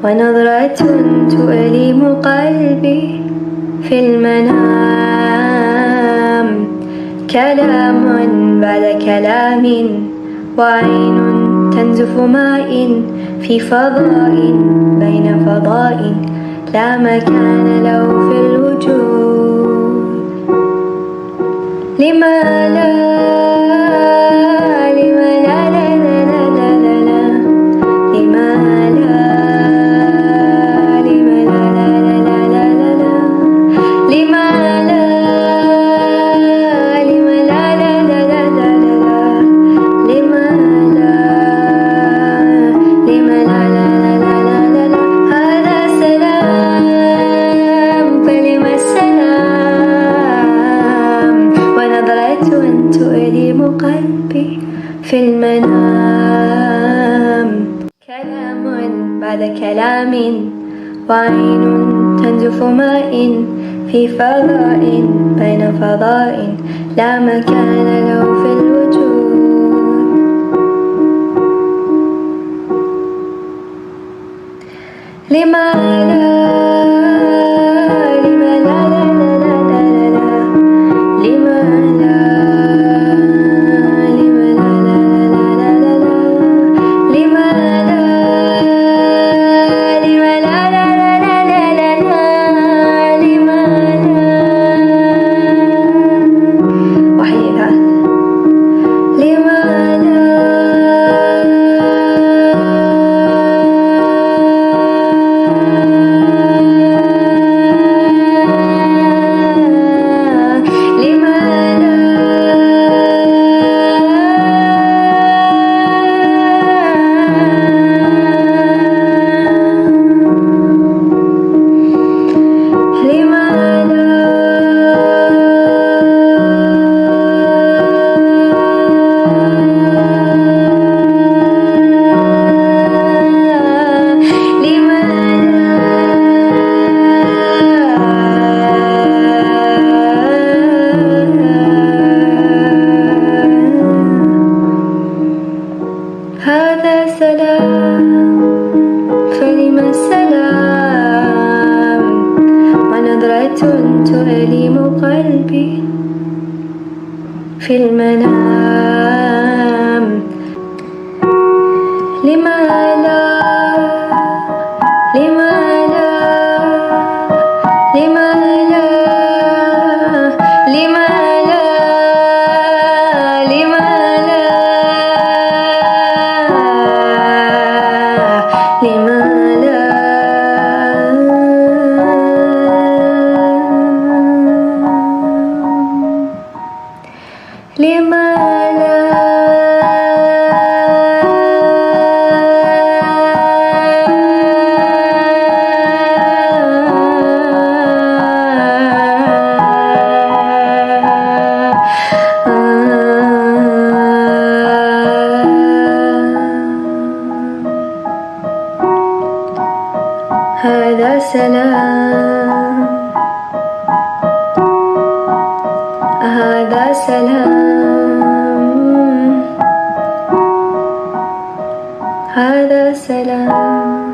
ونظرة تؤلم قلبي في المنام، كلام بعد كلام، وعين تنزف ماء في فضاء بين فضاء لا مكان له في الوجود. لما لا لما لا لا لا لا لا لا لا لما لا لما لا لا لا لا لا لا لما لا لما لا لا لا لا لا لا لما لا لما لا لا لا لا لا لا هذا سلام فلم السلام، ونظرة تؤلم قلبي في المنام، كلام بعد كلام، وعين تنزف ماء في فضاء بين فضاء لا مكان له في الوجود. لما لا لما لا لا لا لا لا لما لا لما لا لا لا لا لا لما لا لما لا لا لا لا لا لما لا وحيدها لما لا هذا سلام فلم السلام، ونظرة تؤلم قلبي في المنام. لما لا لما لا لما لا لما لا لما لا لما لا لما لا هذا سلام هذا سلام هذا سلام.